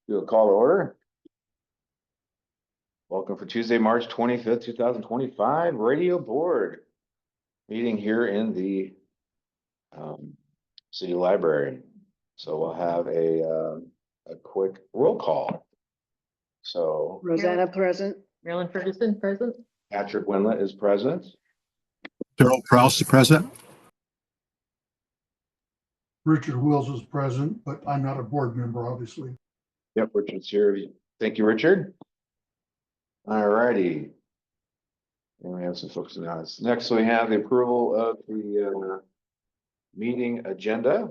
Do a call to order. Welcome for Tuesday, March 25th, 2025, radio board meeting here in the city library. So we'll have a quick roll call. So Rosanna present. Marilyn Ferguson present. Patrick Winlet is present. Daryl Prouse is present. Richard Wills is present, but I'm not a board member, obviously. Yep, Richard's here. Thank you, Richard. All righty. And we have some folks in the audience. Next, we have the approval of the meeting agenda.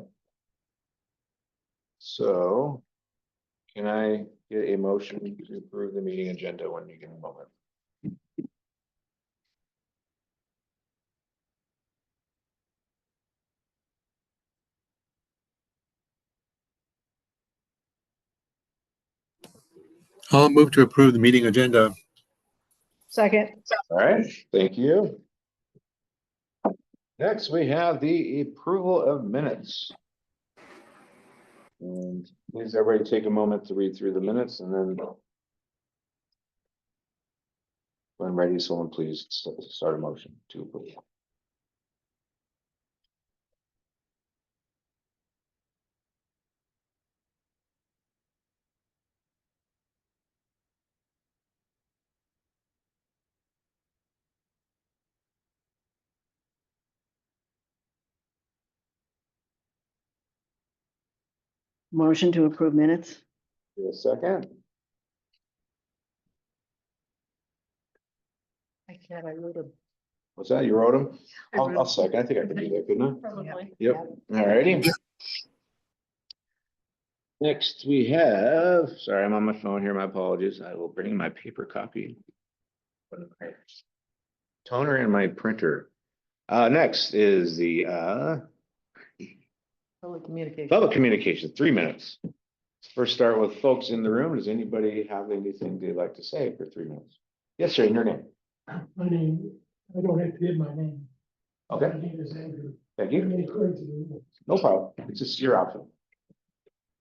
So can I get a motion to approve the meeting agenda when you get a moment? I'll move to approve the meeting agenda. Second. All right, thank you. Next, we have the approval of minutes. And please, everybody take a moment to read through the minutes and then when ready, someone please start a motion to approve. Motion to approve minutes. Give a second. I can't, I wrote them. What's that? You wrote them? I'll second. I think I can do that, couldn't I? Probably. Yep. All righty. Next, we have, sorry, I'm on my phone here. My apologies. I will bring my paper copy. Toner and my printer. Next is the Public communication. public communication, 3 minutes. First, start with folks in the room. Does anybody have anything they'd like to say for 3 minutes? Yes, sir. Your name. My name, I don't have to give my name. Okay. My name is Andrew. Thank I you. mean, according to the rules. No problem. It's just your option.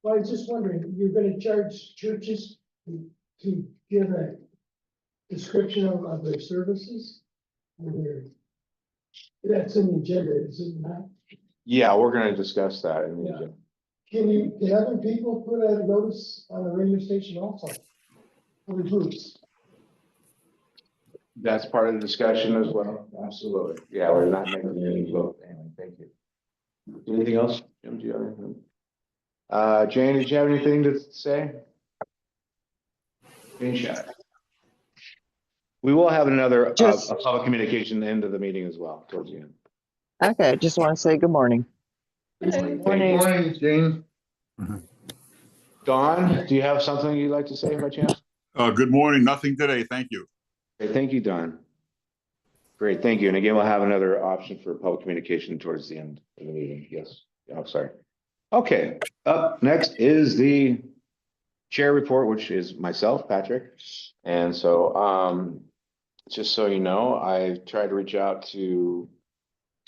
Well, I was just wondering, you're gonna charge churches to give a description of their services? Or that's in the agenda, is it not? Yeah, we're going to discuss that in the Yeah. agenda. Can other people put a notice on the radio station also? For the groups? That's part of the discussion as well. Absolutely. Yeah, we're not making any vote. Anyway, thank you. Anything else? Jim, do you have anything? Jane, did you have anything to say? Jane Shad. We will have another Just- a public communication at the end of the meeting as well, towards the end. Okay, just want to say good morning. Thank you. Morning, Jane. Dawn, do you have something you'd like to say by chance? Good morning. Nothing today. Thank you. Okay, thank you, Don. Great, thank you. And again, we'll have another option for public communication towards the end of the meeting. Yes, I'm sorry. Okay, up next is the chair report, which is myself, Patrick. And so, just so you know, I tried to reach out to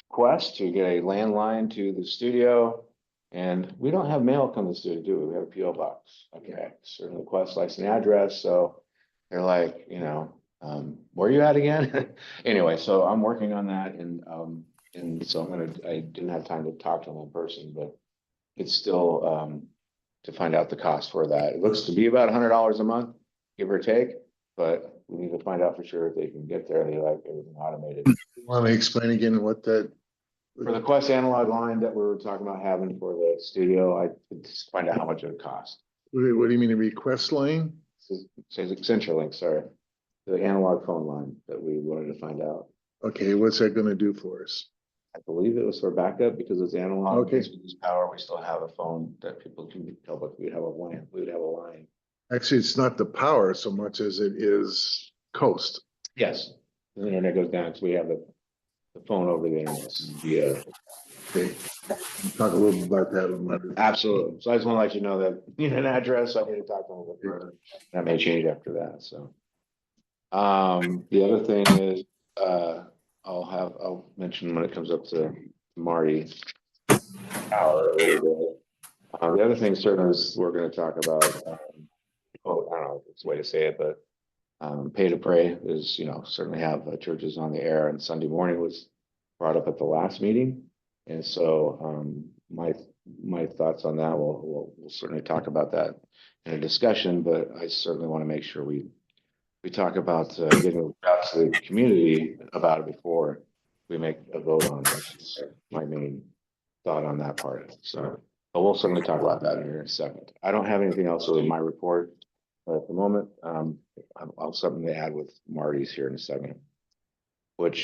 Quest to get a landline to the studio. And we don't have mail come to the studio, do we? We have a PO box. Okay, certainly Quest likes an address, so they're like, you know, where are you at again? Anyway, so I'm working on that and so I didn't have time to talk to them in person, but it's still to find out the cost for that. It looks to be about $100 a month, give or take, but we need to find out for sure if they can get there. They like everything automated. Want me to explain again what that? For the Quest analog line that we were talking about having for the studio, I could just find out how much it would cost. What do you mean, a request line? This says CenturyLink, sorry. The analog phone line that we wanted to find out. Okay, what's that gonna do for us? I believe it was for backup because it's analog. Okay. Because we lose power, we still have a phone that people can tell, but we'd have a line, we would have a line. Actually, it's not the power so much as it is coast. Yes, the internet goes down, so we have the phone over the internet. Yeah, Okay. Talk a little bit about that on Monday. absolutely. So I just want to let you know that you need an address, I need to talk to them a little further. That may change after that, so. The other thing is, I'll mention when it comes up to Marty. Power a little bit. The other thing certainly is we're gonna talk about, oh, I don't know, if it's the way to say it, but pay to pray is, certainly have churches on the air, and Sunday morning was brought up at the last meeting. And so, my thoughts on that, we'll certainly talk about that in a discussion, but I certainly want to make sure we talk about getting out to the community about it before we make a vote on it. That's my main thought on that part. So, but we'll certainly talk about that in a second. I don't have anything else in my report at the moment. I'll have something to add with Marty's here in a second. But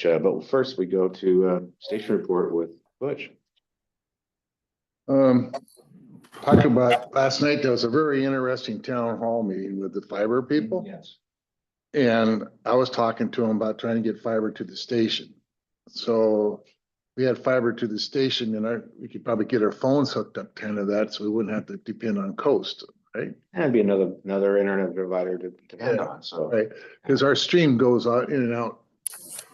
first we go to station report with Butch. Talk about, last night, there was a very interesting town hall meeting with the fiber people. Yes. And I was talking to them about trying to get fiber to the station. So we had fiber to the station, and we could probably get our phones hooked up to that, so we wouldn't have to depend on Coast, right? And it'd be another internet provider to depend Yeah. on, so. Right, because our stream goes out in and out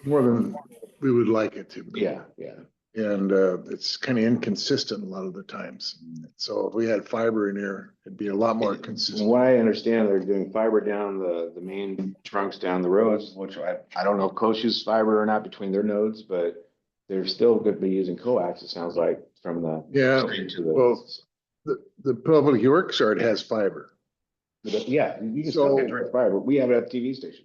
more than we would like it to. Yeah. And it's kind of inconsistent a lot of the times. So if we had fiber in there, it'd be a lot more From consistent. what I understand, they're doing fiber down the main trunks down the roads, which I don't know if Coast uses fiber or not between their nodes, but they're still going to be using coax, it sounds like, from the. Yeah, stream to the. well, the public works yard has fiber. Yeah, you can still get direct fiber. We have it at the TV station.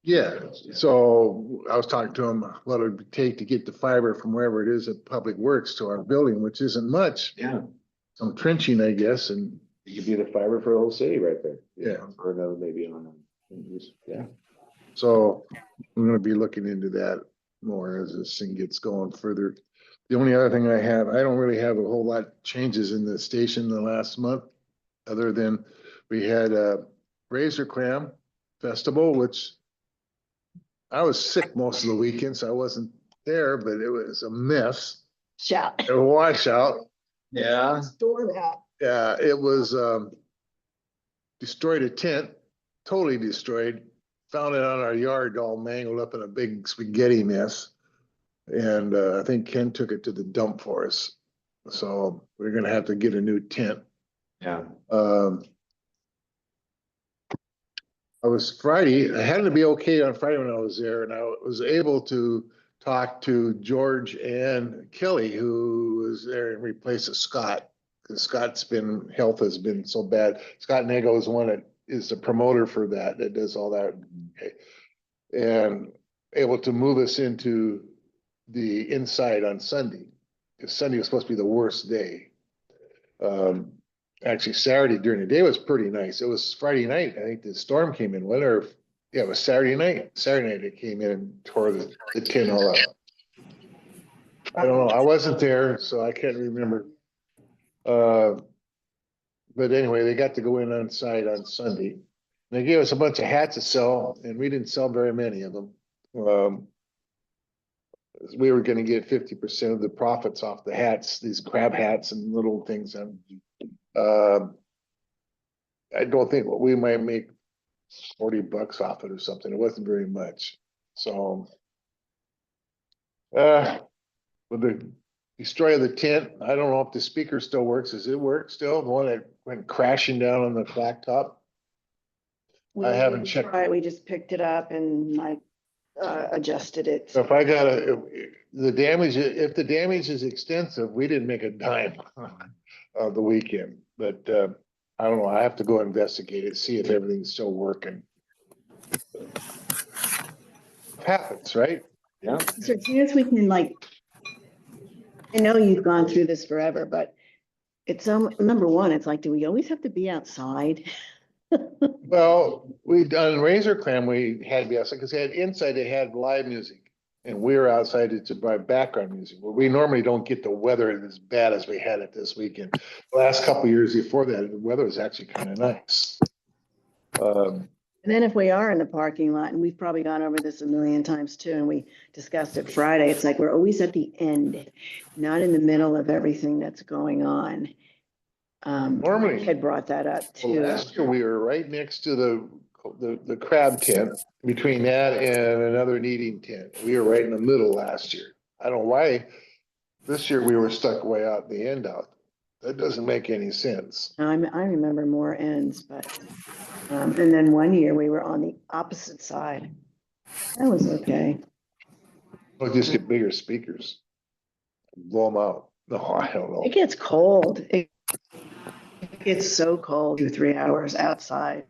Yeah, so I was talking to him, what it would take to get the fiber from wherever it is at Public Works to our building, which isn't much. Yeah, Some trenching, I guess, and it could be the fiber for the whole city right there. Yeah. Or another maybe on, yeah. so I'm gonna be looking into that more as this thing gets going further. The only other thing I don't really have a whole lot changes in the station the last month, other than we had a Razor Clam Festival, which I was sick most of the weekend, so I wasn't there, but it was a mess, Shout. a washout. Yeah. Storm out. Yeah, it was, destroyed a tent, totally destroyed. Found it on our yard all mangled up in a big spaghetti mess. And, I think Ken took it to the dump for us. So we're gonna have to get a new tent. Yeah. I happened to be okay on Friday when I was there, and I was able to talk to George and Kelly, who was there in replace of Scott. Because health has been so bad. Scott Nago is one that is the promoter for that does all that. Okay. And able to move us into the inside on Sunday. Because Sunday was supposed to be the worst day. Actually, Saturday during the day was pretty nice. It was Friday night, I think the storm came in, it was Saturday night. Saturday night it came in and tore the tin all up. I don't know, I wasn't there, so I can't remember. But anyway, they got to go in on site on Sunday. They gave us a bunch of hats to sell, and we didn't sell very many of them. We were gonna get 50% of the profits off the hats, these crab hats and little things. I don't think we might make $40 off it or something. It wasn't very much. So with the destroy of the tent, I don't know if the speaker still works. Does it work still? The one that went crashing down on the blacktop? I haven't checked. Right, we just picked it up and I adjusted it. So if the damage is extensive, we didn't make a dime of the weekend, but I don't know. I have to go investigate it, see if everything's still working. Happens, right? Yeah. Is there a chance we can I know you've gone through this forever, but it's number one, it's like, do we always have to be outside? Well, we done Razor Clam, we had to be outside because they had inside, they had live music. And we were outside to provide background music. Well, we normally don't get the weather as bad as we had it this weekend. The last couple of years before that, the weather was actually kind of nice. And then if we are in the parking lot, and we've probably gone over this a million times too, and we discussed it Friday, it's like we're always at the end, not in the middle of everything that's going on. Normally- Mike had brought that up Well, too. last year we were right next to the crab tent, between that and another kneading tent. We were right in the middle last year. I don't know why. This year we were stuck way out in the end out. That doesn't make any sense. I remember more ends, but, and then one year we were on the opposite side. That was okay. We'll just get bigger speakers. Blow them out. No, I don't know. It gets cold. It gets so cold, 2, 3 hours outside.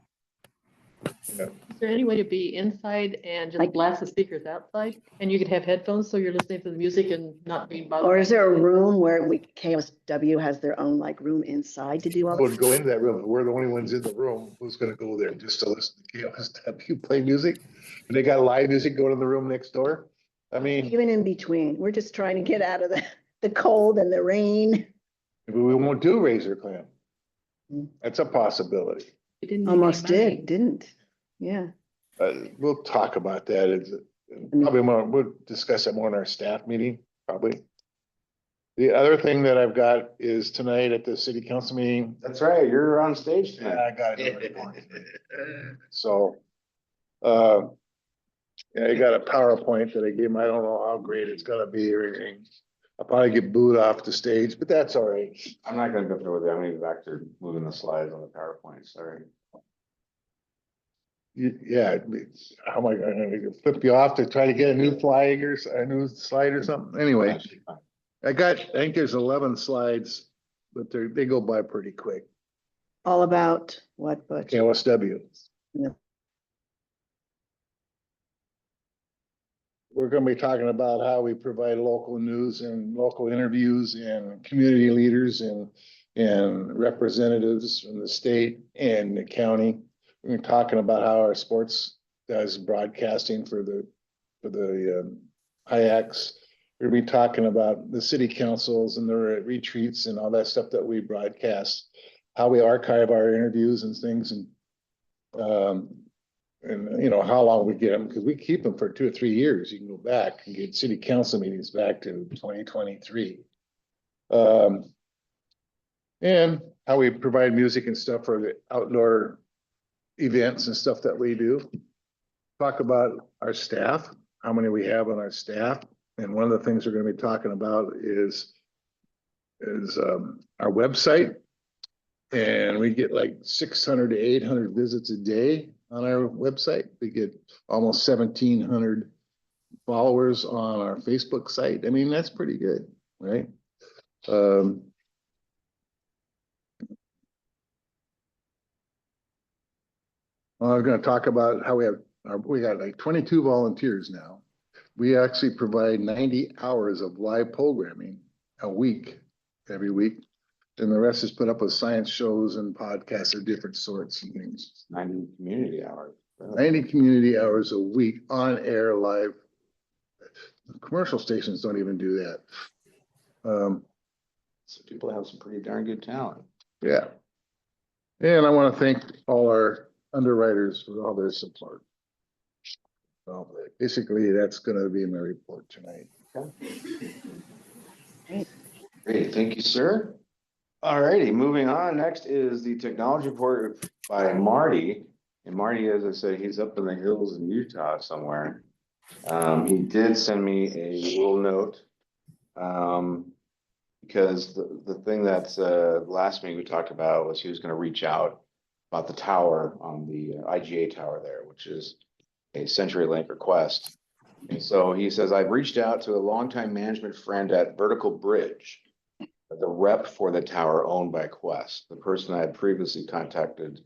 Is there any way to be inside and just Like- blast the speakers outside? And you could have headphones so you're listening to the music and not being bothered? Or is there a room where KSW has their own like room inside to do all I would this? go into that room. We're the only ones in the room. Who's gonna go there just to listen to KSW play music? And they got live music going in the room next door. I mean, Even in between, we're just trying to get out of the cold and the rain. maybe we won't do Razor Clam. Mm. That's a possibility. You didn't make Almost any money. didn't. Yeah. We'll talk about that. Probably more, we'll discuss it more in our staff meeting, probably. The other thing that I've got is tonight at the city council meeting. That's right, you're on stage tonight. I got it. So, yeah, I got a PowerPoint that I gave him. I don't know how great it's gonna be or anything. I'll probably get booed off the stage, but that's all right. I'm not gonna go through with it. I'm gonna be back to moving the slides on the PowerPoint, sorry. Yeah, how am I gonna flip you off to try to get a new flag or a new slide or something? Anyway, I think there's 11 slides, but they go by pretty quick. All about what, Butch? KOSW. Yeah. We're gonna be talking about how we provide local news and local interviews and community leaders and representatives from the state and the county. We're talking about how our sports does broadcasting for the HIACs. We're gonna be talking about the city councils and their retreats and all that stuff that we broadcast, how we archive our interviews and things and you know, how long we get them, because we keep them for 2 or 3 years. You can go back and get city council meetings back to 2023. And how we provide music and stuff for the outdoor events and stuff that we do. Talk about our staff, how many we have on our staff. And one of the things we're gonna be talking about is our website. And we get like 600 to 800 visits a day on our website. We get almost 1,700 followers on our Facebook site. I mean, that's pretty good, right? I'm gonna talk about how we got like 22 volunteers now. We actually provide 90 hours of live programming a week, every week. And the rest is put up with science shows and podcasts of different sorts and things. 90 community hours. 90 community hours a week on air live. Commercial stations don't even do that. So people have some pretty darn good talent. Yeah. And I want to thank all our underwriters for all their support. So basically, that's going to be my report tonight. Great, thank you, sir. All righty, moving on. Next is the technology report by Marty. And Marty, as I said, he's up in the hills in Utah somewhere. He did send me a little note. Because the thing that last meeting we talked about was he was gonna reach out about the tower on the IGA tower there, which is a CenturyLink request. And so he says, I've reached out to a longtime management friend at Vertical Bridge, the rep for the tower owned by Quest. The person I had previously contacted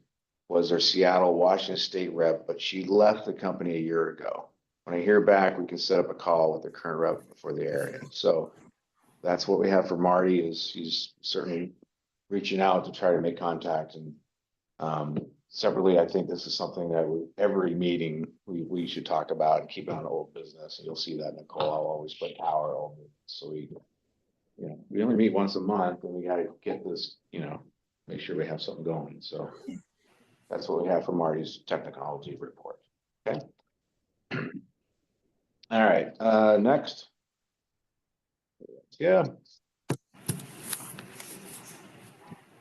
was their Seattle, Washington State rep, but she left the company a year ago. When I hear back, we can set up a call with the current rep for the area. So that's what we have for Marty, is he's certainly reaching out to try to make contact. And separately, I think this is something that every meeting we should talk about and keep it on old business. And you'll see that, Nicole, I'll always put power over it. So we only meet once a month and we gotta get this, make sure we have something going. So that's what we have for Marty's technology report. Okay. All right, next. Yeah.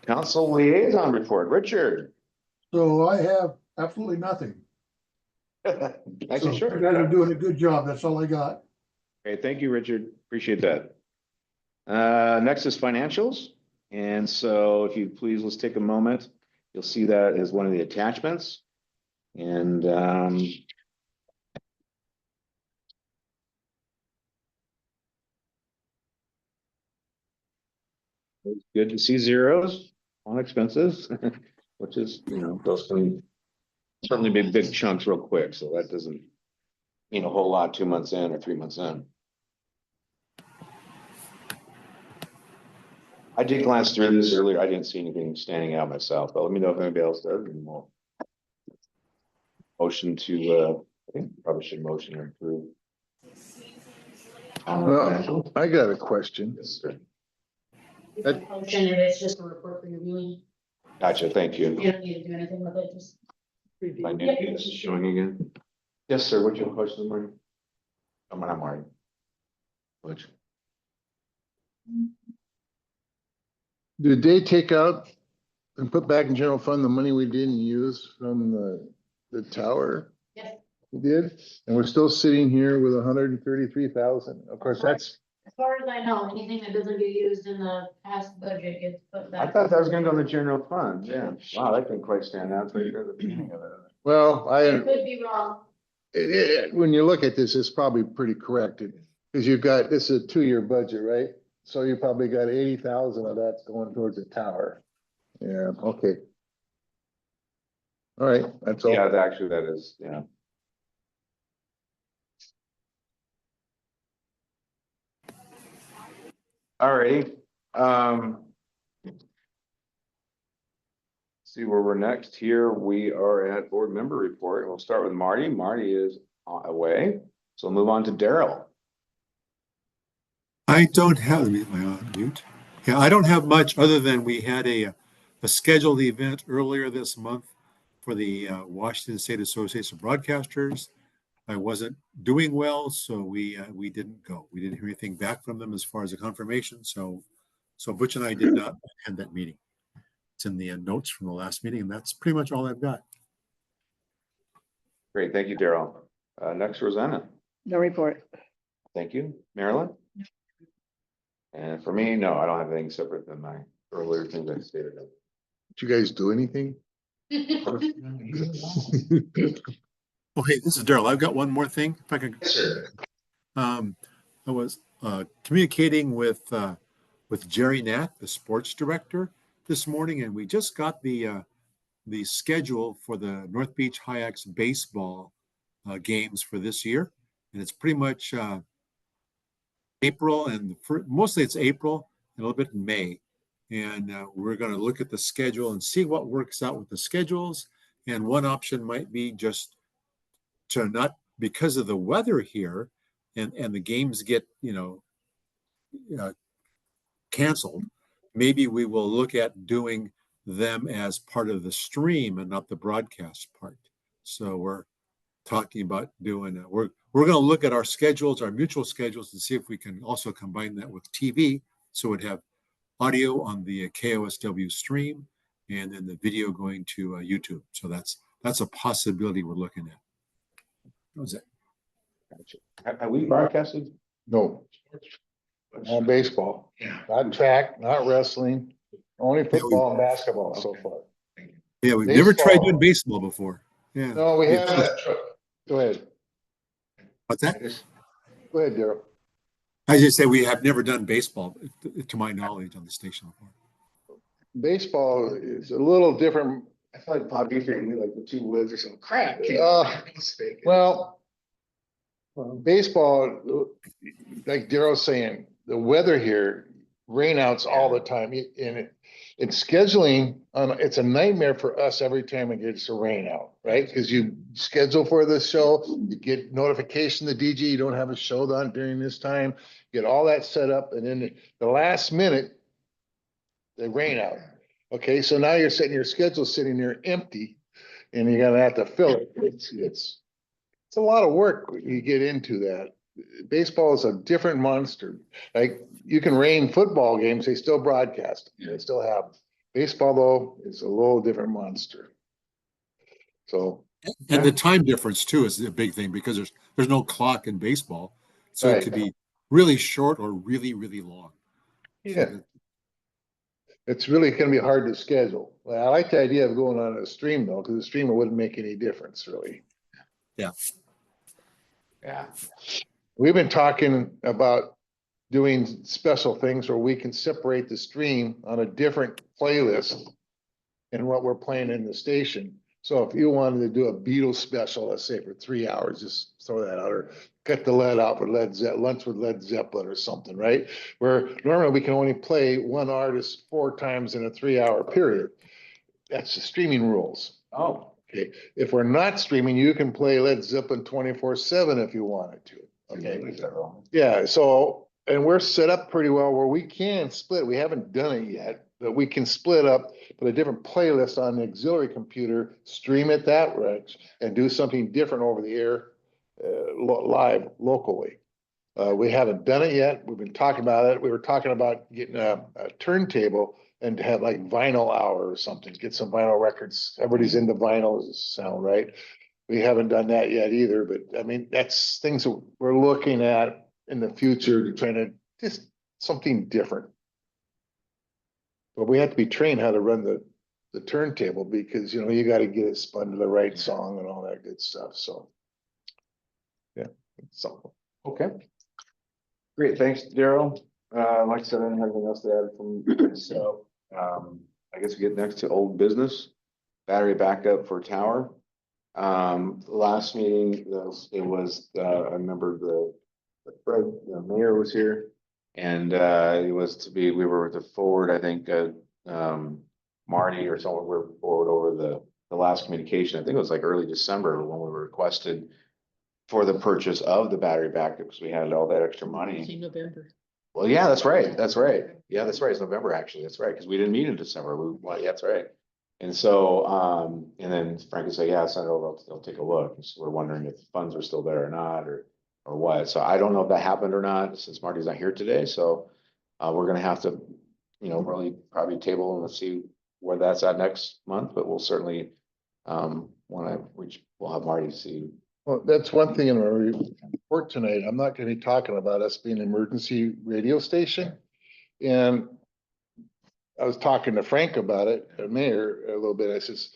Council liaison report, Richard. So I have absolutely nothing. Actually, So sure. you guys are doing a good job. That's all I got. Great, thank you, Richard. Appreciate that. Next is financials. And so if you please, let's take a moment. You'll see that as one of the attachments. And it's good to see zeros on expenses, which is, those can certainly be big chunks real quick. So that doesn't mean a whole lot 2 months in or 3 months in. I did glance through this earlier. I didn't see anything standing out myself, but let me know if anybody else does. And we'll motion to, I think probably should motion to approve. Well, I got a question. Yes, sir. Motion, and it's just a report for your viewing. Gotcha, thank you. You don't need to do anything with it, just. My new piece is showing again. Yes, sir. What's your question, Marty? I'm Marty. Which? Did they take out and put back in general fund the money we didn't use from the tower? Yes. We did, and we're still sitting here with 133,000. Of course, that's, As far as I know, anything that doesn't get used in the past budget gets put I back. thought that was gonna go in the general fund. Yeah. Wow, that didn't quite stand out right there at the beginning of it. well, I could be wrong. when you look at this, it's probably pretty correct. Because you've got, this is a 2-year budget, right? So you probably got 80,000 of that's going towards the tower. Yeah, okay. All right, that's all. Yeah, actually, that is, yeah. All righty. See where we're next here. We are at board member report. We'll start with Marty. Marty is away. So we'll move on to Daryl. I don't have, let me get my on mute. Yeah, I don't have much other than we had a scheduled event earlier this month for the Washington State Association of Broadcasters. I wasn't doing well, so we didn't go. We didn't hear anything back from them as far as a confirmation. So Butch and I did not attend that meeting. It's in the notes from the last meeting, and that's pretty much all I've got. Great, thank you, Daryl. Next, Rosanna. No report. Thank you. Marilyn? And for me, no, I don't have anything separate than my earlier things I stated. Did you guys do anything? Oh, hey, this is Daryl. I've got one more thing. If I could. Yes, sir. I was communicating with Jerry Nat, the sports director, this morning, and we just got the schedule for the North Beach High-X baseball games for this year, and it's pretty much April, and mostly it's April and a little bit in May, and we're going to look at the schedule and see what works out with the schedules. And one option might be just to not, because of the weather here, and the games get canceled. Maybe we will look at doing them as part of the stream and not the broadcast part. So we're talking about doing, we're going to look at our schedules, our mutual schedules, and see if we can also combine that with TV. So we'd have audio on the KOSW stream and then the video going to YouTube. So that's a possibility we're looking at. That was it. Have we broadcasted? No, not baseball, Yeah. not track, not wrestling, only football and basketball so far. Yeah, we've never tried Baseball. doing baseball before. Yeah. No, we It's- haven't. Go ahead. What's that? Go ahead, Daryl. I just say we have never done baseball, to my knowledge, on the station before. Baseball is a little different. I feel like Bob Beaker knew like the 2 woods or some crap. Well, baseball, like Daryl's saying, the weather here, rainouts all the time. And it's scheduling, it's a nightmare for us every time it gets a rain out, right? Because you schedule for the show, you get notification, the DJ, you don't have a show on during this time, get all that set up, and then the last minute, they rain out. Okay, so now you're your schedule sitting there empty, and you're gonna have to fill it. It's a lot of work when you get into that. Baseball is a different monster. Like, you can rain football games, they still broadcast, they still have. Baseball, though, is a little different monster. So, And the time difference too is a big thing, because there's no clock in baseball. So it Right. could be really short or really, really long. yeah. It's really gonna be hard to schedule. Well, I like the idea of going on a stream though, because the streamer wouldn't make any difference really. Yeah. We've been talking about doing special things where we can separate the stream on a different playlist than what we're playing in the station. So if you wanted to do a Beatles special, let's say for 3 hours, just throw that out, or cut the lead out with lunch with Led Zeppelin or something, right? Where normally we can only play one artist 4 times in a 3 hour period. That's the streaming rules. Oh, Okay, if we're not streaming, you can play Led Zeppelin 24/7 if you wanted to. Okay, yeah, so, and we're set up pretty well where we can split. We haven't done it yet, but we can split up, put a different playlist on the auxiliary computer, stream it that way, and do something different over the air, live locally. We haven't done it yet. We've been talking about it. We were talking about getting a turntable and to have like vinyl hour or something, get some vinyl records. Everybody's into vinyl sound, right? We haven't done that yet either, but I mean, that's things that we're looking at in the future to try to just something different. But we have to be trained how to run the turntable because, you know, you got to get it spun to the right song and all that good stuff. So, yeah, so. okay. Great, thanks, Daryl. Like I said, I don't have anything else to add from, so, I guess we get next to old business. Battery backup for tower. Last meeting, it was, I remember the mayor was here. And, it was to be, we were to forward, I think, Marty or someone were forward over the last communication. I think it was like early December when we were requested for the purchase of the battery backup, because we had all that extra money. See November. Well, yeah, that's right. That's right. Yeah, that's right. It's November, actually. That's right. Because we didn't meet in December. Well, yeah, that's right. And so, and then Frank would say, yeah, send it over. I'll take a look. And so we're wondering if funds are still there or not, or what. So I don't know if that happened or not, since Marty's not here today. So we're gonna have to, you know, really probably table and let's see where that's at next month. But we'll certainly, when I reach, we'll have Marty see. Well, that's one thing in our report tonight. I'm not gonna be talking about us being an emergency radio station. And I was talking to Frank about it, the mayor, a little bit. I says,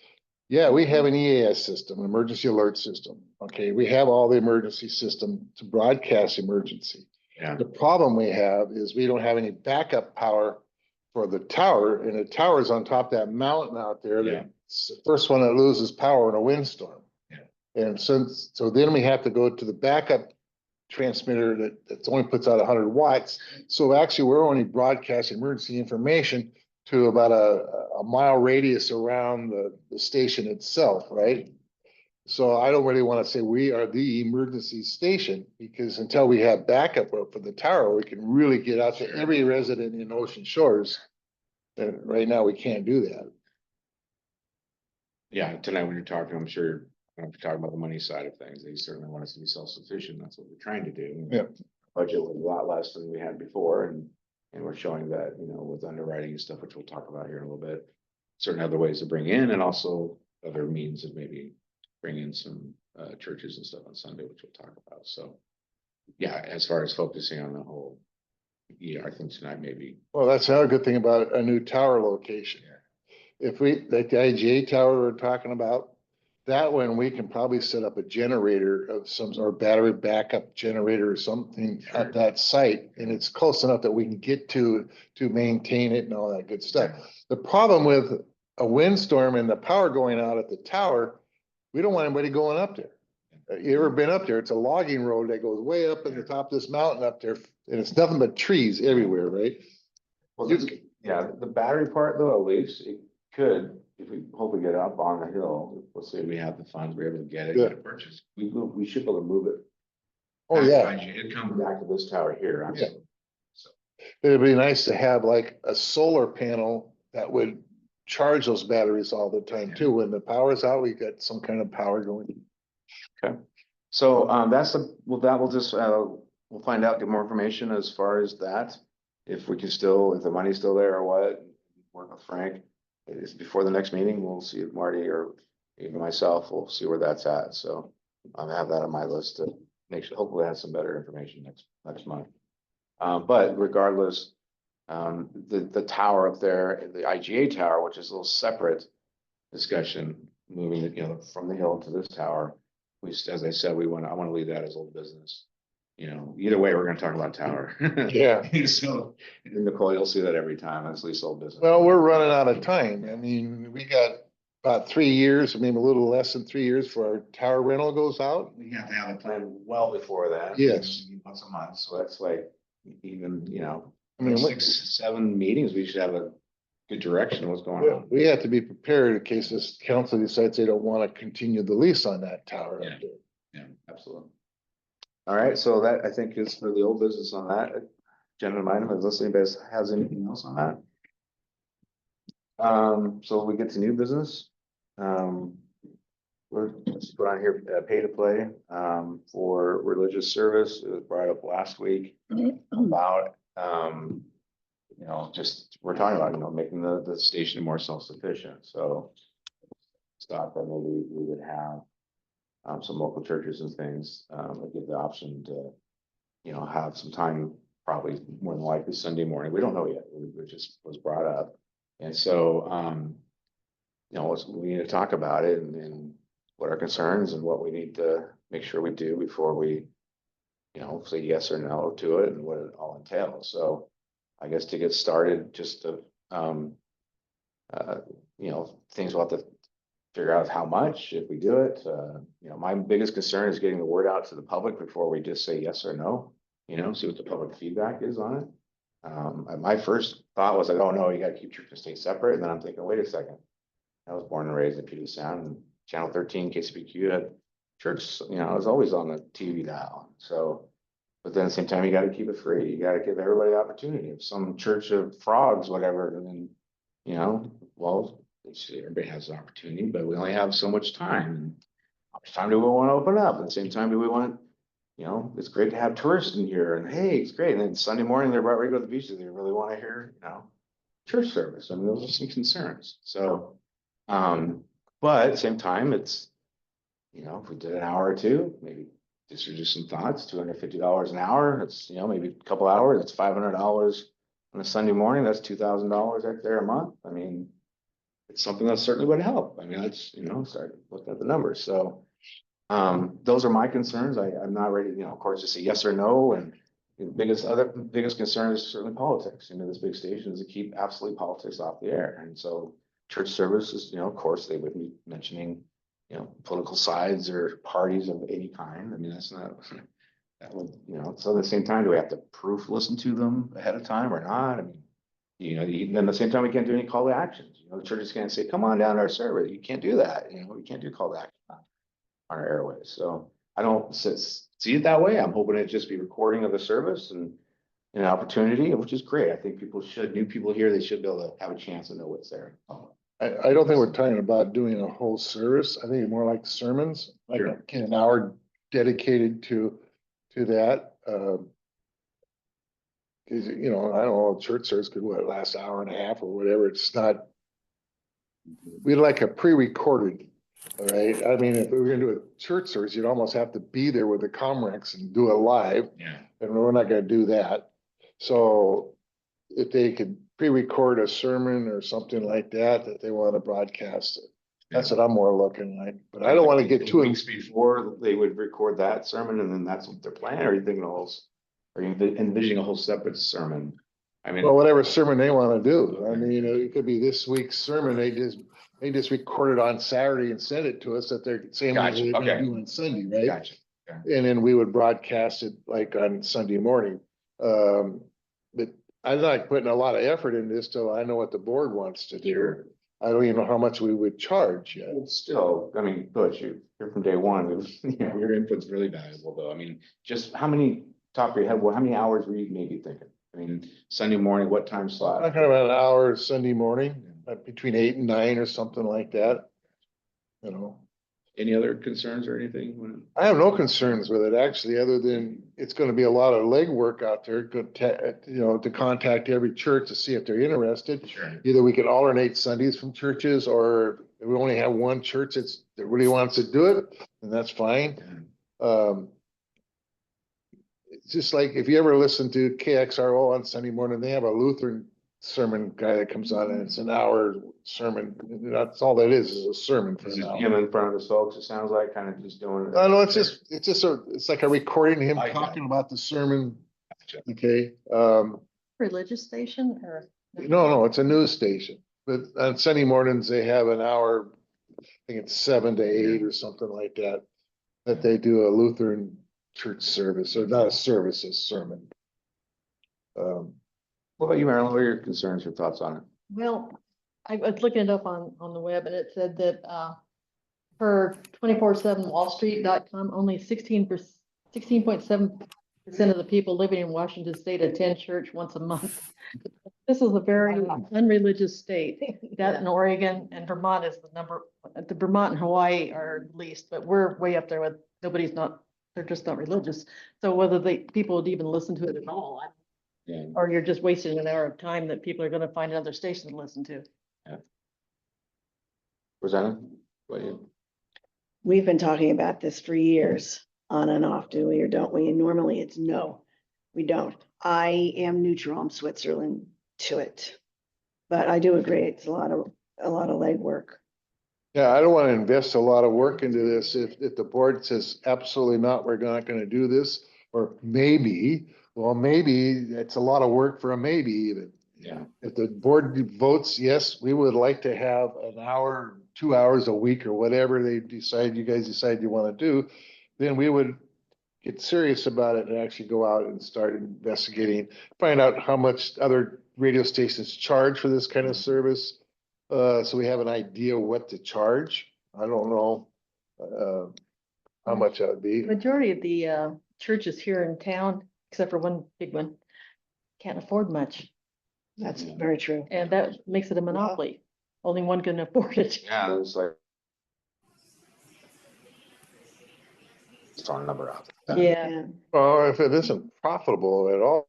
yeah, we have an EAS system, an emergency alert system. Okay, we have all the emergency system to broadcast emergency. Yeah. The problem we have is we don't have any backup power for the tower, and the tower's on top of that mountain out there. Yeah. It's the first one that loses power in a windstorm. And so then we have to go to the backup transmitter that only puts out 100 watts. So actually, we're only broadcasting emergency information to about a mile radius around the station itself, right? So I don't really want to say we are the emergency station, because until we have backup for the tower, we can really get out to every resident in Ocean Shores. And right now, we can't do that. Yeah, tonight when you're talking, I'm sure you're talking about the money side of things. They certainly want us to be self-sufficient. That's what we're trying to do. Yeah. Budget was a lot less than we had before, and we're showing that, you know, with underwriting and stuff, which we'll talk about here in a little bit. Certain other ways to bring in, and also other means of maybe bring in some churches and stuff on Sunday, which we'll talk about. So, yeah, as far as focusing on the whole, yeah, I think tonight maybe. Well, that's another good thing about a new tower location. If we, like the IGA tower we're talking about, that one, we can probably set up a generator of some, or battery backup generator or something at that site. And it's close enough that we can get to maintain it and all that good stuff. The problem with a windstorm and the power going out at the tower, we don't want anybody going up there. You ever been up there? It's a logging road that goes way up in the top of this mountain up there, and it's nothing but trees everywhere, right? Well, yeah, the battery part though, at least it could, if we hopefully get up on the hill, let's say we have the funds, we're able to get it purchased. We should be able to move it. Oh, yeah. It comes back to this tower here. Absolutely. It'd be nice to have like a solar panel that would charge those batteries all the time too. When the power's out, we got some kind of power going. Okay. So, that will just, we'll find out, get more information as far as that. If we can still, if the money's still there or what, work with Frank. It's before the next meeting, we'll see if Marty or even myself, we'll see where that's at. So I'll have that on my list to make sure, hopefully have some better information next month. But regardless, The tower up there, the IGA tower, which is a little separate discussion, moving it, from the hill to this tower. As I said, I want to leave that as old business. Either way, we're gonna talk about tower. Yeah. So, Nicole, you'll see that every time, that's least old business. Well, we're running out of time. I mean, we got about 3 years, maybe a little less than 3 years for our tower rental goes out. We have to have a plan well before that. Yes. Once a month, so that's like, even, I mean, 6, 7 meetings, we should have a good direction of what's going on. we have to be prepared in case this council decides they don't want to continue the lease on that tower. up there. Yeah, absolutely. All right, so that I think is for the old business on that agenda item, unless anybody has anything else on that. So we get to new business. Let's put on here, pay to play, for religious service. It was brought up last week about, just, we're talking about, making the station more self-sufficient, so. Thought that maybe we would have, some local churches and things, that give the option to, have some time, probably more than likely Sunday morning. We don't know yet. It just was brought up. And so, we need to talk about it and what our concerns and what we need to make sure we do before we, say yes or no to it and what it all entails. So I guess to get started, just to, things we'll have to figure out how much, if we do it. My biggest concern is getting the word out to the public before we just say yes or no, see what the public feedback is on it. My first thought was like, oh no, you gotta keep church and state separate. And then I'm thinking, wait a second. I was born and raised in Puget Sound, and Channel 13 KCBQ had church, it was always on the TV dial. So, but then at the same time, you gotta keep it free. You gotta give everybody the opportunity. If some church of frogs, whatever, and then, well, everybody has an opportunity, but we only have so much time. How much time do we want to open up? At the same time, do we want, it's great to have tourists in here, and hey, it's great. And then Sunday morning, they're about ready to go to the beach. Do they really want to hear, church service? I mean, those are some concerns. So, but at the same time, it's, if we did an hour or two, maybe these are just some thoughts, $250 an hour. It's, maybe a couple hours, it's $500 on a Sunday morning. That's $2,000 right there a month. I mean, it's something that certainly would help. I mean, that's, start looking at the numbers. So, those are my concerns. I'm not ready, of course, to say yes or no. And the biggest concern is certainly politics. This big station is to keep absolutely politics off the air. And so church services, of course, they would be mentioning, political sides or parties of any kind. I mean, that's not, that would, so at the same time, do we have to listen to them ahead of time or not? I mean, then at the same time, we can't do any call to actions. The churches can't say, come on down to our server. You can't do that. We can't do call to action on our airways. So I don't see it that way. I'm hoping it'd just be recording of the service and an opportunity, which is great. I think new people here, they should be able to have a chance to know what's there. I don't think we're talking about doing a whole service. I think it's more like sermons, like Sure. an hour dedicated to that. Cause I don't know, church service could last an hour and a half or whatever. It's not. We'd like a pre-recorded, all right? I mean, if we were gonna do a church service, you'd almost have to be there with the Comrex and do it live. Yeah. And we're not gonna do that. So if they could pre-record a sermon or something like that they want to broadcast it. That's what I'm more looking like, but I don't want to get too. Weeks before they would record that sermon and then that's what they're planning. Are you thinking are you envisioning a whole separate sermon? I mean, Well, whatever sermon they want to do. I mean, it could be this week's sermon. They just record it on Saturday and send it to us that they're saying what Gotcha, they're gonna okay. do on Sunday, right? gotcha. And then we would broadcast it like on Sunday morning. But I'm not putting a lot of effort into this till I know what the board wants to do. Sure. I don't even know how much we would charge yet. Well, still, I mean, Butch, you're from day one. Your input's really valuable though. I mean, just top of your head, how many hours were you maybe thinking? I mean, Sunday morning, what time slot? Kind of an hour Sunday morning, between 8 and 9 or something like that. Any other concerns or anything? I have no concerns with it actually, other than it's gonna be a lot of legwork out there, to contact every church to see if they're interested. Sure. Either we could alternate Sundays from churches, or if we only have one church that really wants to do it, then that's fine. it's just like, if you ever listen to KXRO on Sunday morning, they have a Lutheran sermon guy that comes on and it's an hour sermon. That's all that is a sermon for Is an it hour. him in front of the folks? It sounds like kind of just doing. No, no, it's like a recording of him I got it. talking about the sermon. Gotcha. Okay, Religious station or? no, it's a news station, but on Sunday mornings, they have an hour, I think it's 7 to 8 or something like that. That they do a Lutheran church service, or not a service, a sermon. What about you, Marilyn? What are your concerns or thoughts on it? Well, I was looking it up on the web and it said that, per 247wallstreet.com, only 16.7% of the people living in Washington state attend church once a month. This is a very unreligious state. That in Oregon and Vermont is the Vermont and Hawaii are least, but we're way up there with, they're just not religious. So whether people would even listen to it at all, Yeah. or you're just wasting an hour of time that people are gonna find another station to listen to. Rosanna? What do you? We've been talking about this for years, on and off, do we or don't we? And normally it's no, we don't. I am neutral, I'm Switzerland to it. But I do agree, it's a lot of legwork. Yeah, I don't want to invest a lot of work into this if the board says absolutely not, we're not gonna do this. Or maybe, well, maybe it's a lot of work for a maybe even. Yeah. If the board votes, yes, we would like to have an hour, 2 hours a week or whatever you guys decide you want to do, then we would get serious about it and actually go out and start investigating, find out how much other radio stations charge for this kind of service. So we have an idea what to charge. I don't know how much that would be. Majority of the churches here in town, except for one big one, can't afford much. That's very true. And that makes it a monopoly. Only one can afford it. Yeah, it's like. Just throwing a number out. Yeah. Yeah. Well, if it isn't profitable at all,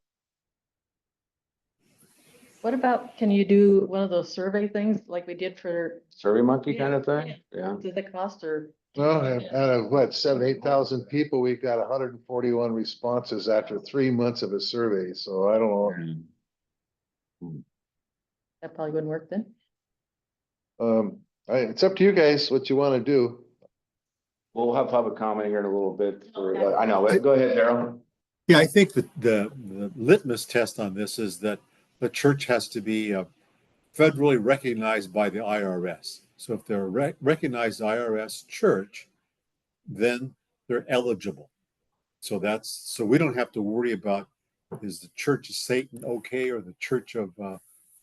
What about, can you do one of those survey things like we did for, Survey monkey kind of Yeah, thing? Yeah. does it cost or? well, out of what, 7,000-8,000 people, we've got 141 responses after 3 months of a survey. So I don't know. That probably wouldn't work then. It's up to you guys what you want to do. We'll have public comment here in a little bit. I know, but go ahead, Daryl. Yeah, I think that the litmus test on this is that the church has to be federally recognized by the IRS. So if they're a recognized IRS church, then they're eligible. So we don't have to worry about, is the Church of Satan okay, or the Church of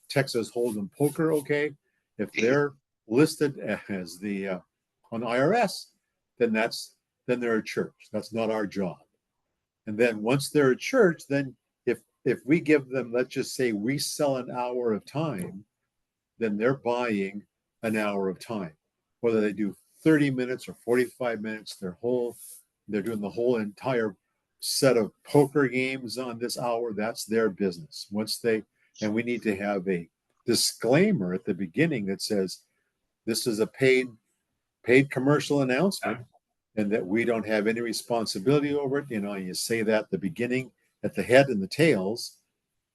Texas Hold'em Poker okay? If they're listed as the on the IRS, then they're a church. That's not our job. And then once they're a church, then if we give them, let's just say we sell an hour of time, then they're buying an hour of time. Whether they do 30 minutes or 45 minutes, they're doing the whole entire set of poker games on this hour, that's their business. And we need to have a disclaimer at the beginning that says this is a paid commercial announcement and that we don't have any responsibility over it. You say that at the beginning, at the head and the tails,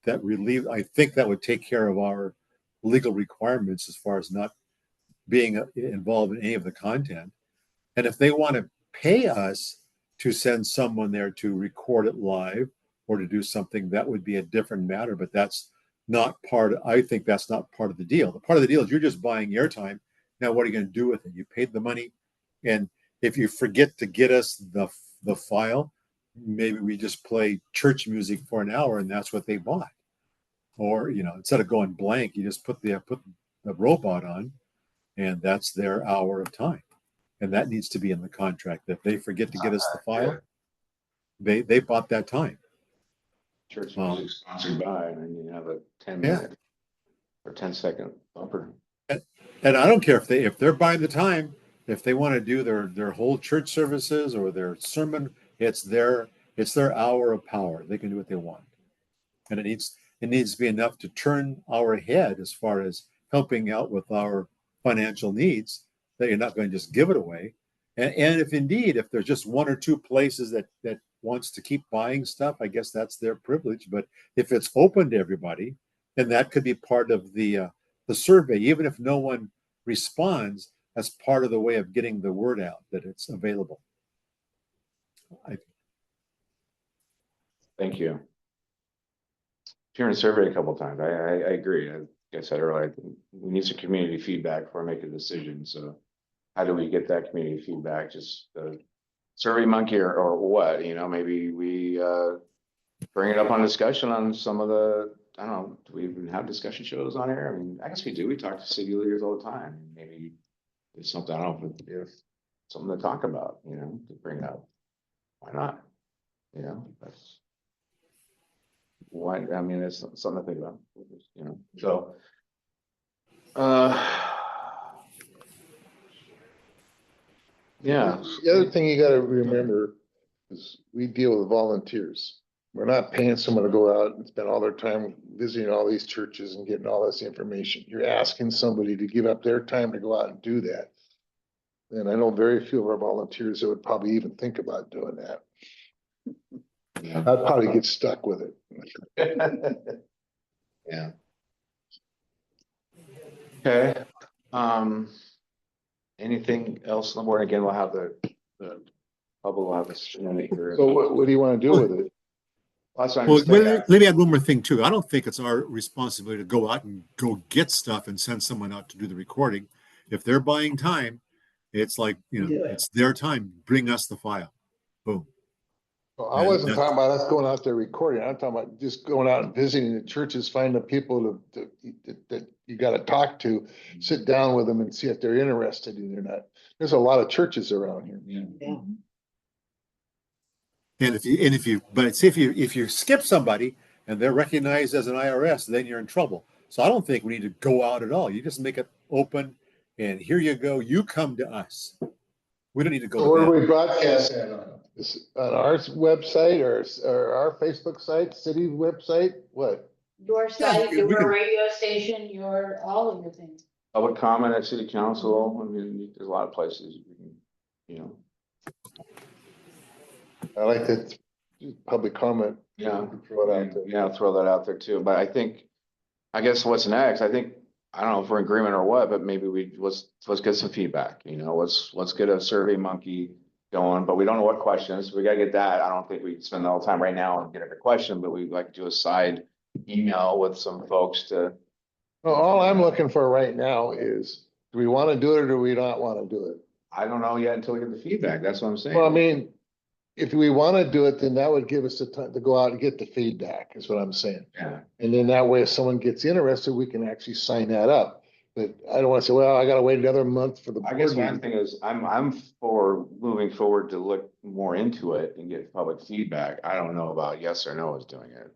I think that would take care of our legal requirements as far as not being involved in any of the content. And if they want to pay us to send someone there to record it live or to do something, that would be a different matter, but I think that's not part of the deal. The part of the deal is you're just buying airtime. Now, what are you going to do with it? You paid the money. And if you forget to get us the file, maybe we just play church music for an hour and that's what they bought. Or, instead of going blank, you just put the robot on and that's their hour of time. And that needs to be in the contract. If they forget to get us the file, they bought that time. Church music sponsored by, and then you have a 10-minute or 10-second bumper. And I don't care if they're buying the time, if they want to do their whole church services or their sermon, it's their hour of power. They can do what they want. And it needs to be enough to turn our head as far as helping out with our financial needs, that you're not going to just give it away. And if there's just one or two places that wants to keep buying stuff, I guess that's their privilege. But if it's open to everybody, then that could be part of the survey, even if no one responds, as part of the way of getting the word out that it's available. Thank you. Hearing survey a couple of times, I agree. Like I said earlier, I think we need some community feedback before I make a decision. So how do we get that community feedback? Just Survey Monkey or what, you know, maybe we bring it up on discussion on some of the, I don't know, do we even have discussion shows on air? I mean, I guess we do. We talk to city leaders all the time. Maybe it's something, I don't know if something to talk about, you know, to bring up. Why not? You know, that's why, I mean, it's something to think about, you know, so. Yeah. The other thing you gotta remember is we deal with volunteers. We're not paying someone to go out and spend all their time visiting all these churches and getting all this information. You're asking somebody to give up their time to go out and do that. And I know very few of our volunteers that would probably even think about doing that. Yeah. I'd probably get stuck with it. Yeah. Okay, anything else on the board? Again, we'll have the public will have this. So what do you wanna do with it? That's what I'm Well, saying. let me add one more thing too. I don't think it's our responsibility to go out and go get stuff and send someone out to do the recording. If they're buying time, it's like, you Do know, it. it's their time. Bring us the file. Boom. Well, I And wasn't that's- talking about us going out there recording. I'm talking about just going out and visiting the churches, finding the people that you gotta talk to, sit down with them and see if they're interested in it or not. There's a lot of churches around here. Yeah. And but see, if you skip somebody and they're recognized as an IRS, then you're in trouble. So I don't think we need to go out at all. You just make it open and here you go. You come to us. We don't need to go So where to do them. we broadcast that on? On our website or our Facebook site, city website, what? Your site, we your can- radio station, your, all of your things. Public comment at city council. I mean, there's a lot of places you can, you know, I like that public comment. yeah. Throw it out there. Yeah, throw that out there too. But I think, I guess what's next? I think, I don't know if we're in agreement or what, but maybe let's get some feedback, you know, let's get a Survey Monkey going, but we don't know what questions. We gotta get that. I don't think we spend all the time right now and get every question, but we'd like to do a side email with some folks to. Well, all I'm looking for right now is, do we wanna do it or do we not wanna do it? I don't know yet until we get the feedback. That's what I'm saying. Well, I mean, if we wanna do it, then that would give us the time to go out and get the feedback, is what I'm saying. Yeah, And then that way, if someone gets interested, we can actually sign that up. But I don't wanna say, well, I gotta wait another month for the. I guess board what I'm meeting. thinking is, I'm for moving forward to look more into it and get public feedback. I don't know about yes or no is doing it.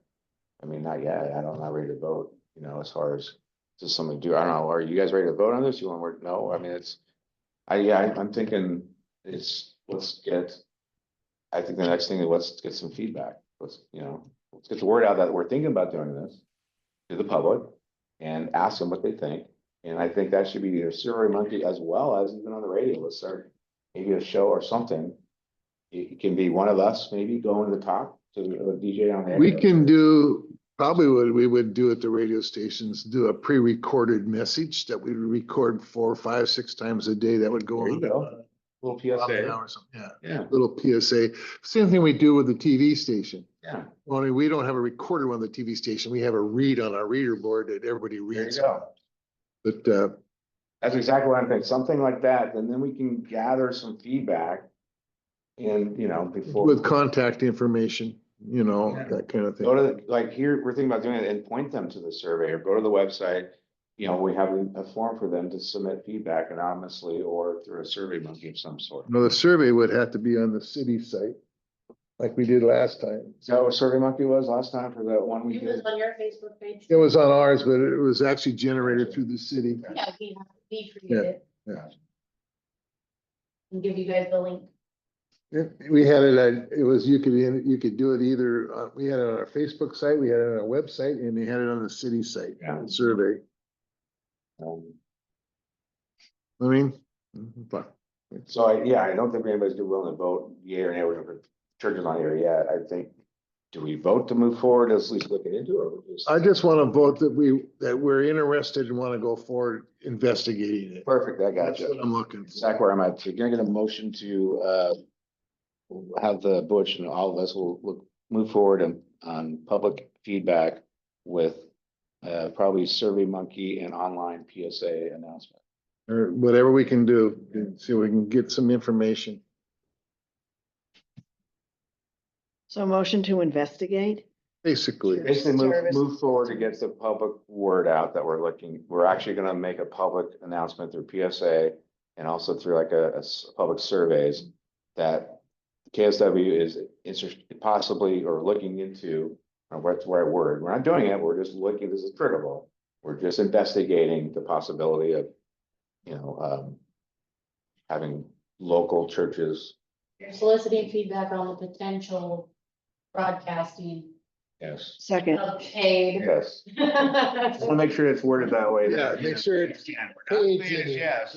I mean, not yet. I'm not ready to vote, you know, as far as just something to do. I don't know. Are you guys ready to vote on this? You want more? No, I mean, I'm thinking let's get. I think the next thing is let's get some feedback. Let's get the word out that we're thinking about doing this to the public and ask them what they think. And I think that should be either Survey Monkey as well as even on the radio. Let's start maybe a show or something. It can be one of us maybe going to the top to a DJ on the. We can do, probably what we would do at the radio stations, do a pre-recorded message that we would record 4, 5, 6 times a day. That would go There you on. go. Little About an PSA. hour or something, yeah. Yeah, Little PSA. Same thing we do with the TV station. yeah. Only we don't have a recorded one on the TV station. We have a read on our reader board that everybody There you reads. go. But, That's exactly what I'm thinking. Something like that, and then we can gather some feedback. And, you know, before. with contact information, you know, Yeah. that kind of thing. Go to, like, here, we're thinking about doing it and point them to the survey or go to the website. You know, we have a form for them to submit feedback anonymously or through a Survey Monkey of some sort. No, the survey would have to be on the city site, like we did last time. Is that what Survey Monkey was last time for that one we It was did? on your Facebook page. It was on ours, but it was actually generated through the city. Yeah, we created it Yeah. and give you guys the link. We had it, it was, you could do it either, we had it on our Facebook site, we had it on our website, and we had it on the city site, Yeah. survey. I mean, but So yeah, I don't think anybody's willing to vote yea or nay. We're gonna churches on here yet. I think, do we vote to move forward, at least looking into it? Or we just- I just want to vote that we're interested and want to go forward investigating it. Perfect, I got That's what you. I'm looking Exactly for. where I'm at. So you're gonna get a motion to have the Butch and all of us will look, move forward on public feedback with probably Survey Monkey and online PSA announcement. Or whatever we can do, and see if we can get some information. So motion to investigate? Basically, Basically, Service. move forward to get the public word out that we're actually gonna make a public announcement through PSA and also through like public surveys that KSW is interested possibly or looking into, what's the right word? We're not doing it, we're just looking, this is critical. We're just investigating the possibility of, having local churches. You're soliciting feedback on the potential broadcasting Yes. Second. of paid. Yes. Just wanna make sure it's worded that way. Yeah, make sure it's We're not saying paid it's in. yes.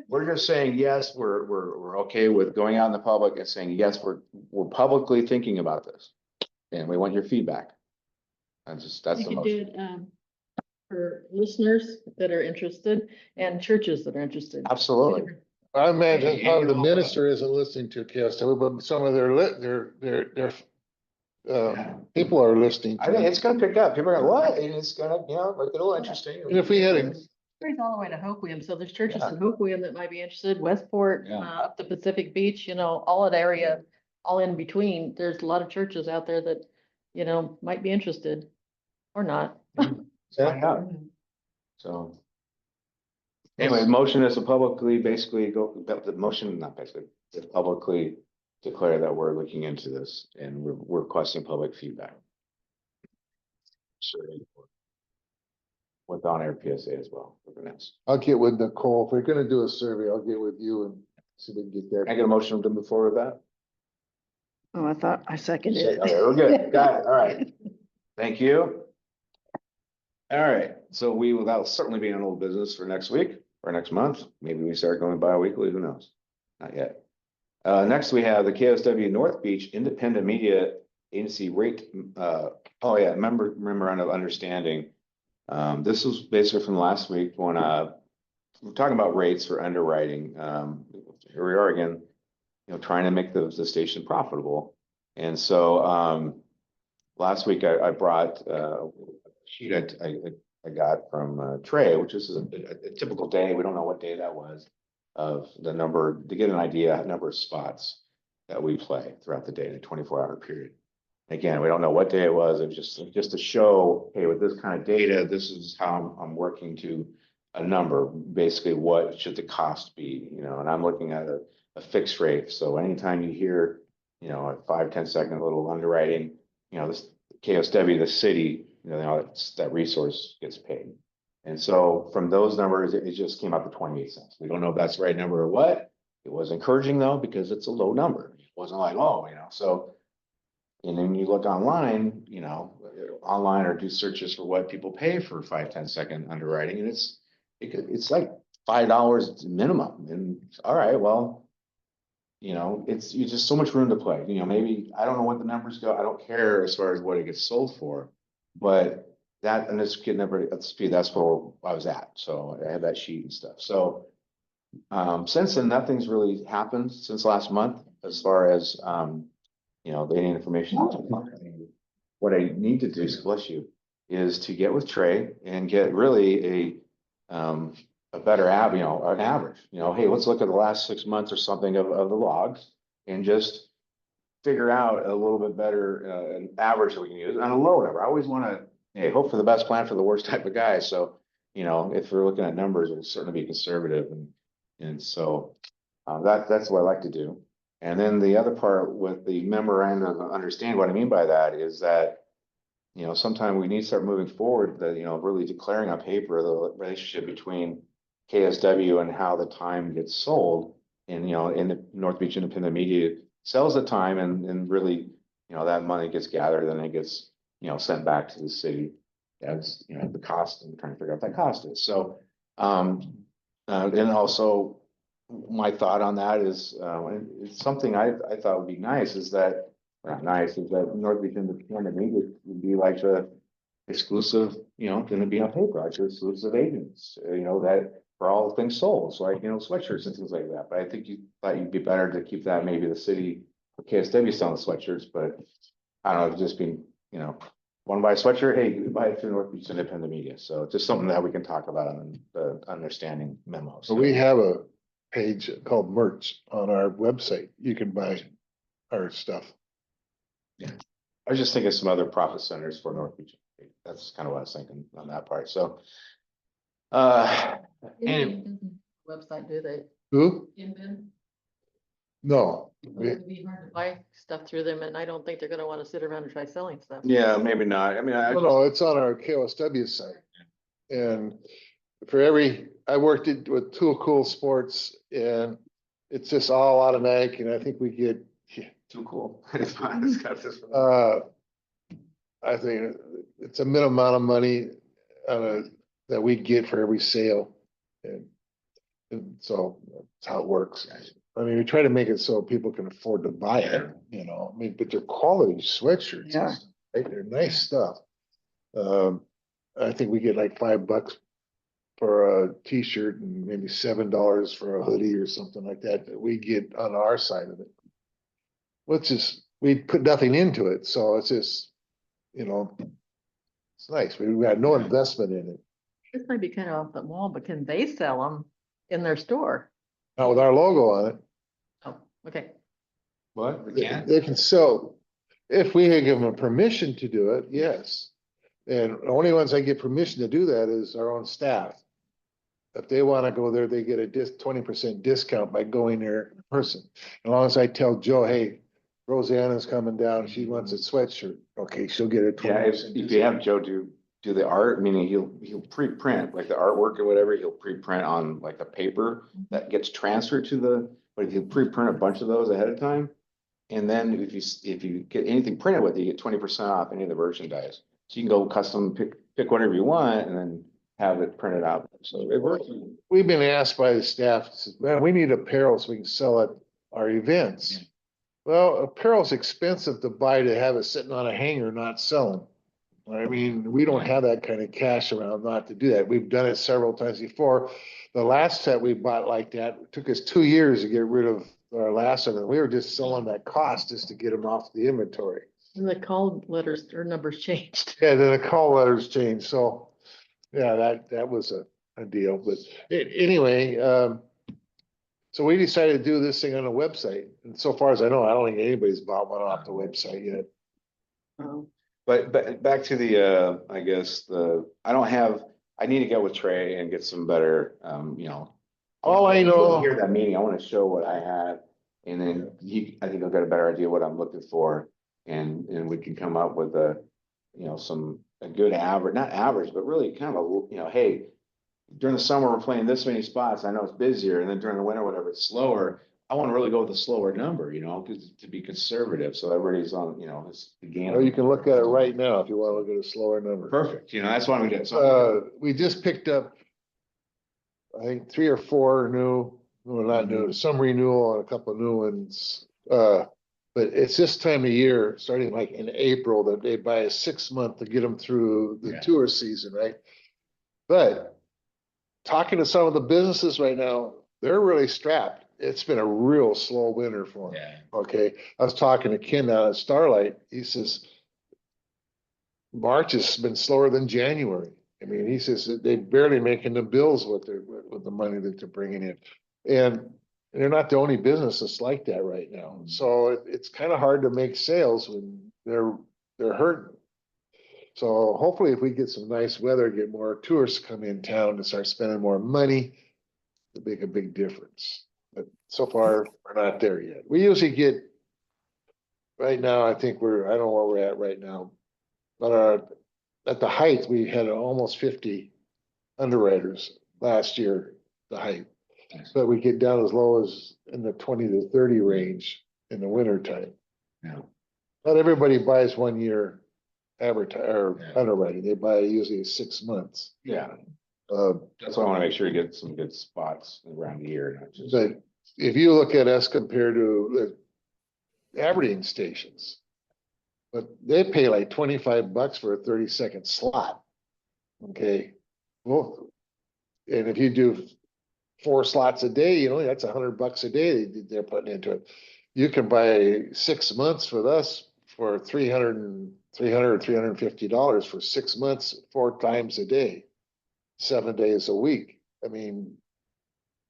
We're just saying, yes, we're okay with going out in the public and saying, yes, we're publicly thinking about this. And we want your feedback. That's You the could do motion. it, for listeners that are interested and churches that are interested. Absolutely. I imagine probably the minister isn't listening to KSW, but some of their people are listening. I think it's gonna pick up. People are gonna, what? And it's gonna, like a little interesting. And if we had a- It's all the way to Hoquiam, so there's churches in Hoquiam that might be interested, Westport, Yeah. up to Pacific Beach, all that area, all in between. There's a lot of churches out there that, might be interested or not. Find out. So. Anyway, motion is to publicly basically the motion, not basically, to publicly declare that we're looking into this and we're requesting public feedback. Sure. With on-air PSA as well. For the next. I'll get with Nicole. If we're gonna do a survey, I'll get with you and see if we can get Can I that. get a motion to move forward with that? Oh, I thought I seconded it. Okay, we're good. Got it. All right. Thank you. All right, so that'll certainly be an old business for next week or next month. Maybe we start going bi-weekly, who knows? Not yet. Next we have the KSW North Beach Independent Media Agency rate, memorandum of understanding. This was basically from last week when, we're talking about rates for underwriting. Here we are again, trying to make the station profitable. And so, last week I brought, a sheet I got from Trey, which is a typical day. We don't know what day that was, of the number, to get an idea, number of spots that we play throughout the day in a 24-hour period. Again, we don't know what day it was. It was just to show, hey, with this kind of data, this is how I'm working to a number. Basically, what should the cost be? And I'm looking at a fixed rate. So anytime you hear, a 5-10 second little underwriting, this KSW, the city, that resource gets paid. And so from those numbers, it just came up to 28 cents. We don't know if that's the right number or what. It was encouraging though, because it's a low number. It wasn't like, so. And then you look online, online or do searches for what people pay for 5-10 second underwriting. And it's like $5 minimum. And all right, well, it's just so much room to play. Maybe I don't know what the numbers go. I don't care as far as what it gets sold for, but that, and this kid never at the speed, that's where I was at. So I had that sheet and stuff. So since then, nothing's really happened since last month as far as any information. What I need to do, bless you, is to get with Trey and get really a better an average. Hey, let's look at the last 6 months or something of the logs and just figure out a little bit better an average that we can use on a low number. I always want to hope for the best, plan for the worst type of guy. So if we're looking at numbers, it'll certainly be conservative, and so that's what I like to do. And then the other part with the memorandum of understanding, what I mean by that is that, sometime we need to start moving forward, really declaring on paper the relationship between KSW and how the time gets sold. And, in the North Beach Independent Media sells the time and really, that money gets gathered and it gets, sent back to the city as, the cost, and trying to figure out what that cost is. So, and also my thought on that is, and it's something I thought would be nice is that, not nice, is that North Beach Independent Media would be like the exclusive, gonna be on paper, like exclusive agents, that for all things sold, so like, sweatshirts and things like that. But I think you thought you'd be better to keep that, maybe the city or KSW selling sweatshirts, but I don't know, it'd just being, want to buy a sweatshirt, hey, you can buy it through North Beach Independent Media. So it's just something that we can talk about on the understanding memo. So we have a page called merch on our website. You can buy our stuff. I was just thinking some other profit centers for North Beach. That's kind of what I was thinking on that part. So, and Website, do they? Who? Inman? No. It'd be hard to buy stuff through them, and I don't think they're gonna wanna sit around and try selling stuff. yeah, maybe not. I mean, No, it's on our KOSW site. And I worked it with Tool Cool Sports and it's just all automatic and I think we get, too cool. It's fine. It's got this. I think it's a minimum amount of money that we get for every sale. And so that's how it works. I mean, we try to make it so people can afford to buy it, I mean, but they're quality sweatshirts. Yeah. Right? They're nice stuff. I think we get like $5 for a t-shirt and maybe $7 for a hoodie or something like that we get on our side of it. Which is, we put nothing into it, so it's just, it's nice. We got no investment in it. This might be kind of off the wall, but can they sell them in their store? Not with our logo on it. Oh, okay. What? They can sell, if we give them permission to do it, yes. And the only ones I get permission to do that is our own staff. If they wanna go there, they get a 20% discount by going there in person. As long as I tell Joe, hey, Rosanna's coming down, she wants a sweatshirt, okay, she'll get a Yeah, 20%. if you have Joe do the art, meaning he'll pre-print like the artwork or whatever, he'll pre-print on like the paper that gets transferred to but if you pre-print a bunch of those ahead of time. And then if you get anything printed with it, you get 20% off any of the merchandise. So you can go custom pick whatever you want and then have it printed out. So it works. We've been asked by the staff, man, we need apparel so we can sell at our events. Well, apparel's expensive to buy to have it sitting on a hanger, not selling. I mean, we don't have that kind of cash around not to do that. We've done it several times before. The last set we bought like that, it took us 2 years to get rid of our last one. We were just selling that cost just to get them off the inventory. And the call letters or numbers changed. Yeah, then the call letters changed. So, yeah, that was a deal. But anyway, so we decided to do this thing on a website. And so far as I know, I don't think anybody's bought one off the website yet. Oh, But back to the, I guess I need to get with Trey and get some better, All I know. Hear that meeting, I want to show what I had. And then I think he'll get a better idea what I'm looking for. And we can come up with a good average, not average, but really kind of hey, during the summer, we're playing this many spots. I know it's busier. And then during the winter, whatever, it's slower. I want to really go with a slower number, because to be conservative. So everybody's on, this began. Or you can look at it right now if you want to look at a slower number. Perfect. That's why we did. We just picked up, I think 3 or 4 new, no, not new, some renewal and a couple of new ones. But it's this time of year, starting like in April, that they buy a 6-month to get them through the tour season, right? But talking to some of the businesses right now, they're really strapped. It's been a real slow winter for them. Yeah. Okay, I was talking to Ken down at Starlight. He says March has been slower than January. I mean, he says that they're barely making the bills with the money that they're bringing in, and they're not the only business that's like that right now. So it's kind of hard to make sales when they're hurting. So hopefully, if we get some nice weather, get more tourists come in town to start spending more money, it'll make a big difference. But so far, we're not there yet. We usually get, right now, I think I don't know where we're at right now. But at the height, we had almost 50 underwriters last year, the height. But we get down as low as in the 20 to 30 range in the winter time. Yeah. Not everybody buys 1 year underwriting. They buy usually 6 months. Yeah. That's why I want to make sure you get some good spots around the year, not just. But if you look at us compared to the Aberdeen stations, but they pay like $25 for a 30-second slot. Okay, well, and if you do 4 slots a day, you know, that's $100 a day they're putting into it. You can buy 6 months with us for $350 for 6 months, 4 times a day, 7 days a week. I mean,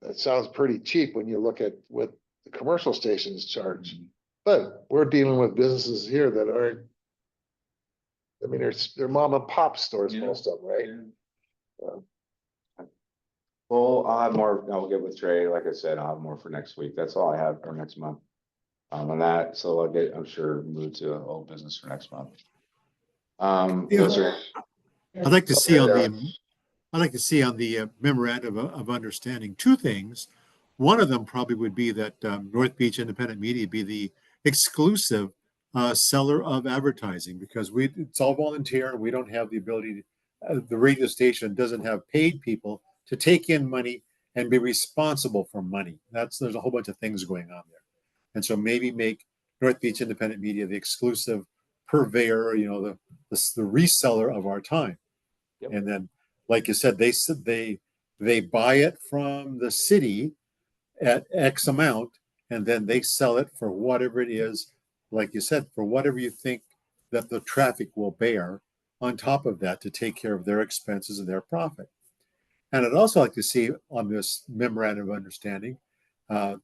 that sounds pretty cheap when you look at what the commercial stations charge. But we're dealing with businesses here that aren't, I mean, they're mom and pop stores, Yeah. most of them, right? Well, I'll have more, I'll get with Trey, like I said, I'll have more for next week. That's all I have for next month. On that, so I'll get, I'm sure, move to old business for next month. Yeah. Yes, sir. I'd like to see on the memorandum of understanding 2 things. One of them probably would be that North Beach Independent Media be the exclusive seller of advertising, because it's all volunteer and we don't have the ability to, the radio station doesn't have paid people to take in money and be responsible for money. There's a whole bunch of things going on there. And so maybe make North Beach Independent Media the exclusive purveyor, you know, the reseller of our time. Yep. And then, like you said, they buy it from the city at X amount, and then they sell it for whatever it is, like you said, for whatever you think that the traffic will bear on top of that to take care of their expenses and their profit. And I'd also like to see on this memorandum of understanding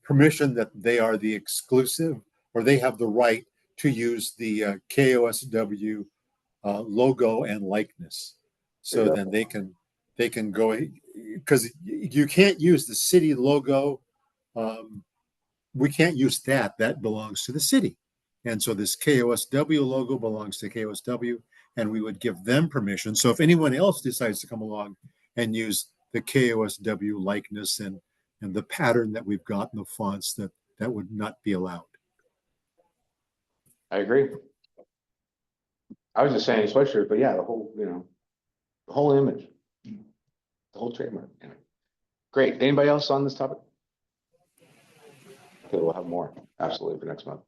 permission that they are the exclusive, or they have the right to use the KOSW logo and likeness. So then they can go, because you can't use the city logo. We can't use that. That belongs to the city. And so this KOSW logo belongs to KOSW, and we would give them permission. So if anyone else decides to come along and use the KOSW likeness and the pattern that we've got in the fonts, that would not be allowed. I agree. I was just saying sweatshirt, but yeah, the whole, you know, the whole image, the whole trademark. Yeah. Great. Anybody else on this topic? Okay, we'll have more, absolutely, for next month.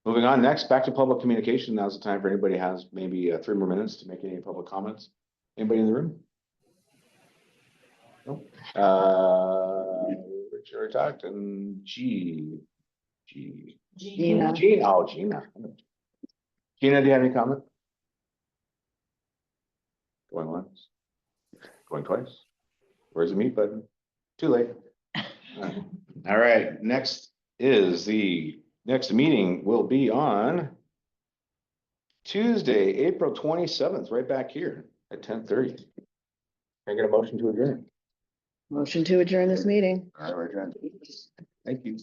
Moving on, next, back to public communication. Now's the time for anybody who has maybe 3 more minutes to make any public comments. Anybody in the room? Nope. Richard talked and Gina. Gina. Oh, Gina. Gina, do you have any comment? Going once, going twice. Where's the mute button? Too late. All right, next meeting will be on Tuesday, April 27th, right back here at 10:30. Can I get a motion to adjourn? Motion to adjourn this meeting. All right, we're adjourned. Thank you.